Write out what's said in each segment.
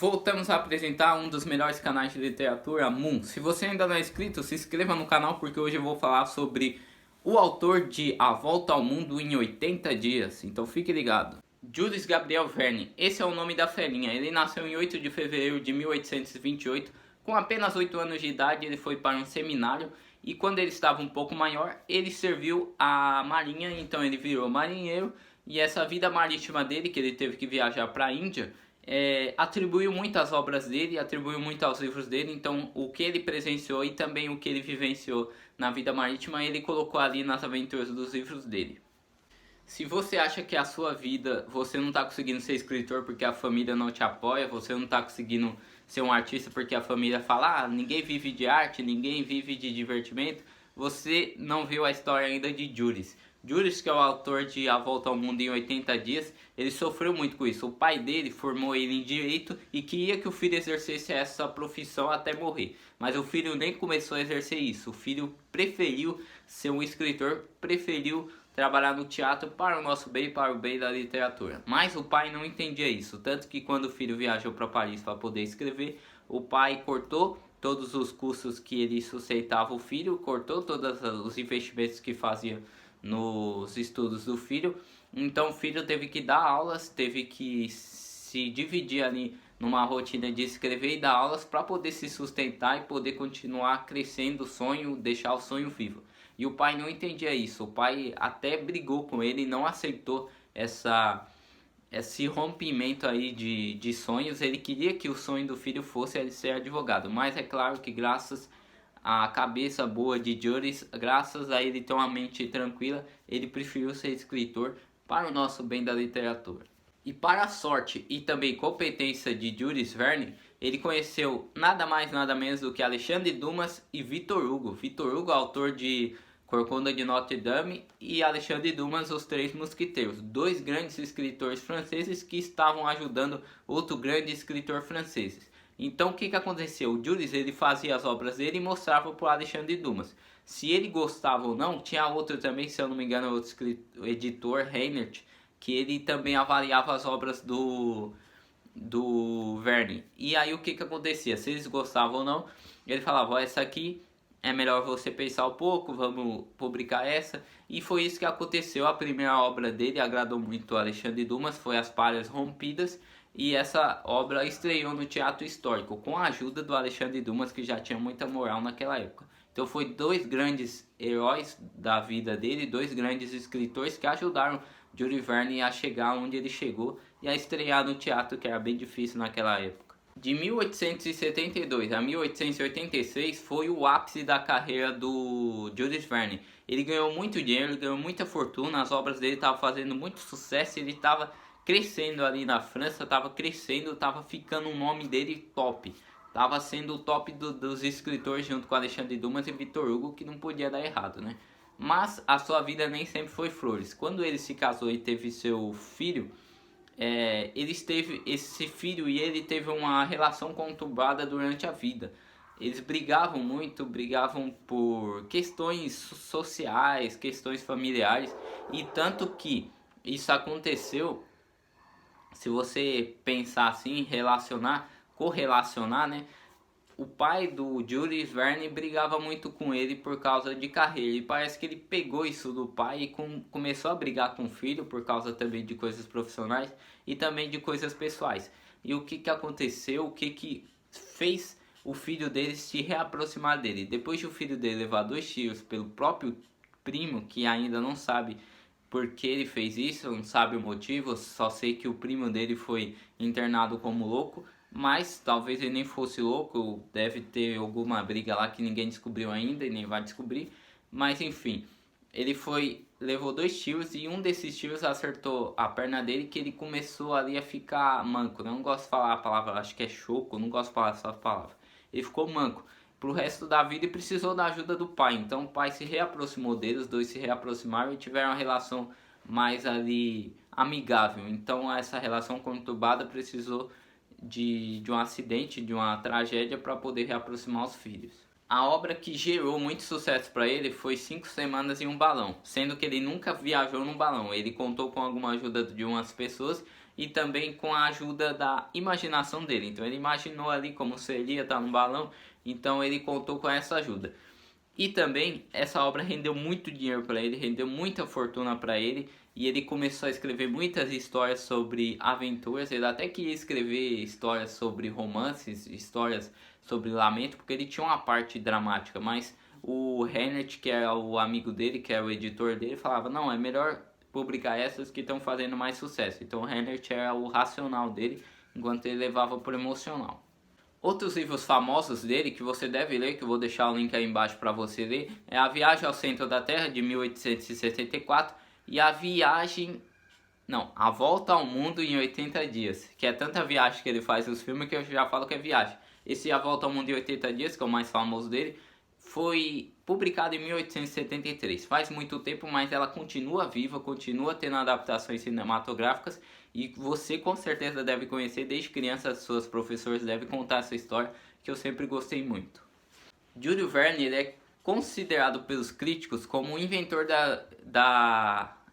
Voltamos a apresentar um dos melhores canais de literatura, Moon. Se você ainda não é inscrito, se inscreva no canal porque hoje eu vou falar sobre o autor de A Volta ao Mundo em 80 Dias. Então fique ligado. Jules Gabriel Verne, esse é o nome da felinha. Ele nasceu em 8 de fevereiro de 1828. Com apenas 8 anos de idade, ele foi para um seminário e quando ele estava um pouco maior, ele serviu a marinha, então ele virou marinheiro. E essa vida marítima dele, que ele teve que viajar para a Índia, atribuiu muitas obras dele, atribuiu muito aos livros dele. Então o que ele presenciou e também o que ele vivenciou na vida marítima, ele colocou ali nas aventuras dos livros dele. Se você acha que a sua vida, você não está conseguindo ser escritor porque a família não te apoia, você não está conseguindo ser um artista porque a família fala, ninguém vive de arte, ninguém vive de divertimento, você não viu a história ainda de Jules. Jules, que é o autor de A Volta ao Mundo em 80 Dias, ele sofreu muito com isso. O pai dele formou ele em direito e queria que o filho exercesse essa profissão até morrer. Mas o filho nem começou a exercer isso. O filho preferiu ser um escritor, preferiu trabalhar no teatro para o nosso bem e para o bem da literatura. Mas o pai não entendia isso, tanto que quando o filho viajou para Paris para poder escrever, o pai cortou todos os custos que ele sustentava o filho, cortou todos os investimentos que fazia nos estudos do filho. Então o filho teve que dar aulas, teve que se dividir ali numa rotina de escrever e dar aulas para poder se sustentar e poder continuar crescendo o sonho, deixar o sonho vivo. E o pai não entendia isso. O pai até brigou com ele e não aceitou esse rompimento aí de sonhos. Ele queria que o sonho do filho fosse ele ser advogado, mas é claro que graças à cabeça boa de Jules, graças a ele ter uma mente tranquila, ele preferiu ser escritor para o nosso bem da literatura. E para a sorte e também competência de Jules Verne, ele conheceu nada mais nada menos do que Alexandre Dumas e Victor Hugo. Victor Hugo, autor de Corcunda de Notre Dame, e Alexandre Dumas, Os Três Mosqueteiros, dois grandes escritores franceses que estavam ajudando outro grande escritor francês. Então o que aconteceu? O Jules, ele fazia as obras dele e mostrava para o Alexandre Dumas. Se ele gostava ou não, tinha outro também, se eu não me engano, outro editor, Reinert, que ele também avaliava as obras do Verne. E aí o que acontecia? Se eles gostavam ou não, ele falava, essa aqui é melhor você pensar um pouco, vamos publicar essa. E foi isso que aconteceu. A primeira obra dele agradou muito o Alexandre Dumas, foi As Palhas Rompidas. E essa obra estreou no Teatro Histórico, com a ajuda do Alexandre Dumas, que já tinha muita moral naquela época. Então foi dois grandes heróis da vida dele, dois grandes escritores que ajudaram Jules Verne a chegar onde ele chegou e a estrear no teatro, que era bem difícil naquela época. De 1872 a 1886 foi o ápice da carreira do Jules Verne. Ele ganhou muito dinheiro, ganhou muita fortuna, as obras dele estavam fazendo muito sucesso, ele estava crescendo ali na França, estava crescendo, estava ficando um nome dele top. Estava sendo o top dos escritores junto com Alexandre Dumas e Victor Hugo, que não podia dar errado, né? Mas a sua vida nem sempre foi flores. Quando ele se casou e teve seu filho, esse filho e ele teve uma relação conturbada durante a vida. Eles brigavam muito, brigavam por questões sociais, questões familiares, e tanto que isso aconteceu, se você pensar assim, correlacionar, né? O pai do Jules Verne brigava muito com ele por causa de carreira. E parece que ele pegou isso do pai e começou a brigar com o filho por causa também de coisas profissionais e também de coisas pessoais. E o que aconteceu? O que fez o filho dele se reaproximar dele? Depois de o filho dele levar 2 tiros pelo próprio primo, que ainda não sabe por que ele fez isso, não sabe o motivo, só sei que o primo dele foi internado como louco. Mas talvez ele nem fosse louco, deve ter alguma briga lá que ninguém descobriu ainda e nem vai descobrir. Mas enfim, levou 2 tiros e um desses tiros acertou a perna dele, que ele começou ali a ficar manco. Eu não gosto de falar a palavra, acho que é choco, não gosto de falar essa palavra. Ele ficou manco pro resto da vida e precisou da ajuda do pai. Então o pai se reaproximou dele, os dois se reaproximaram e tiveram uma relação mais ali amigável. Então essa relação conturbada precisou de um acidente, de uma tragédia, para poder reaproximar os filhos. A obra que gerou muito sucesso para ele foi 5 Semanas em um Balão, sendo que ele nunca viajou num balão. Ele contou com alguma ajuda de umas pessoas e também com a ajuda da imaginação dele. Então ele imaginou ali como seria estar num balão, então ele contou com essa ajuda. E também essa obra rendeu muito dinheiro para ele, rendeu muita fortuna para ele, e ele começou a escrever muitas histórias sobre aventuras. Ele até queria escrever histórias sobre romances, histórias sobre lamento, porque ele tinha uma parte dramática, mas o Heinrich, que era o amigo dele, que era o editor dele, falava: não, é melhor publicar essas que estão fazendo mais sucesso. Então o Heinrich era o racional dele, enquanto ele levava pro emocional. Outros livros famosos dele que você deve ler, que eu vou deixar o link aí embaixo para você ler, é A Viagem ao Centro da Terra, de 1864, e A Volta ao Mundo em 80 Dias, que é tanta viagem que ele faz nos filmes que eu já falo que é viagem. Esse A Volta ao Mundo em 80 Dias, que é o mais famoso dele, foi publicado em 1873. Faz muito tempo, mas ela continua viva, continua tendo adaptações cinematográficas, e você com certeza deve conhecer desde criança. Seus professores devem contar essa história, que eu sempre gostei muito. Júlio Verne, ele é considerado pelos críticos como o inventor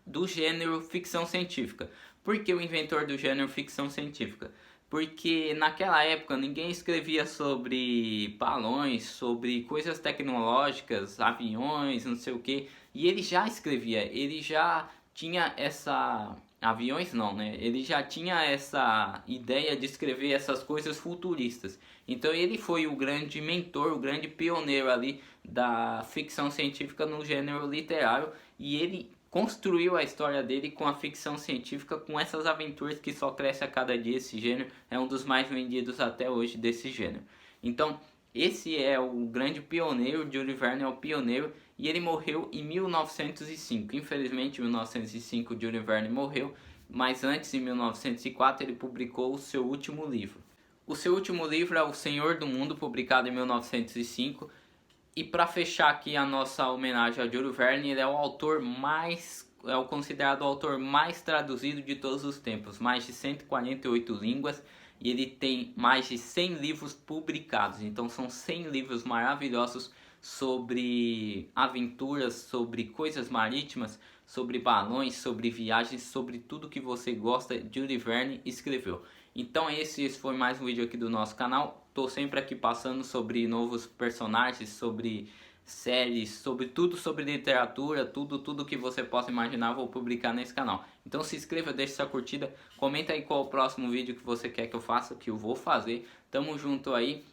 do gênero ficção científica. Por que o inventor do gênero ficção científica? Porque naquela época ninguém escrevia sobre balões, sobre coisas tecnológicas, aviões, não sei o que. E ele já escrevia, ele já tinha essa... Aviões não, né? Ele já tinha essa ideia de escrever essas coisas futuristas. Então ele foi o grande mentor, o grande pioneiro ali da ficção científica no gênero literário. E ele construiu a história dele com a ficção científica, com essas aventuras que só cresce a cada dia. Esse gênero é um dos mais vendidos até hoje desse gênero. Então, esse é o grande pioneiro, Júlio Verne é o pioneiro, e ele morreu em 1905. Infelizmente, em 1905 Júlio Verne morreu, mas antes, em 1904, ele publicou o seu último livro. O seu último livro é O Senhor do Mundo, publicado em 1905. E para fechar aqui a nossa homenagem a Júlio Verne, ele é o considerado o autor mais traduzido de todos os tempos, mais de 148 línguas, e ele tem mais de 100 livros publicados. Então são 100 livros maravilhosos sobre aventuras, sobre coisas marítimas, sobre balões, sobre viagens, sobre tudo que você gosta. Júlio Verne escreveu. Então esse foi mais um vídeo aqui do nosso canal. Tô sempre aqui passando sobre novos personagens, sobre séries, sobre tudo sobre literatura, tudo que você possa imaginar, vou publicar nesse canal. Então se inscreva, deixe sua curtida, comenta aí qual é o próximo vídeo que você quer que eu faça, que eu vou fazer. Tamo junto aí.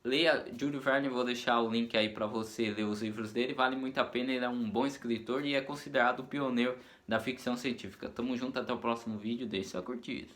Leia Júlio Verne, vou deixar o link aí para você ler os livros dele, vale muito a pena, ele é um bom escritor e é considerado o pioneiro da ficção científica. Tamo junto, até o próximo vídeo, deixe sua curtida.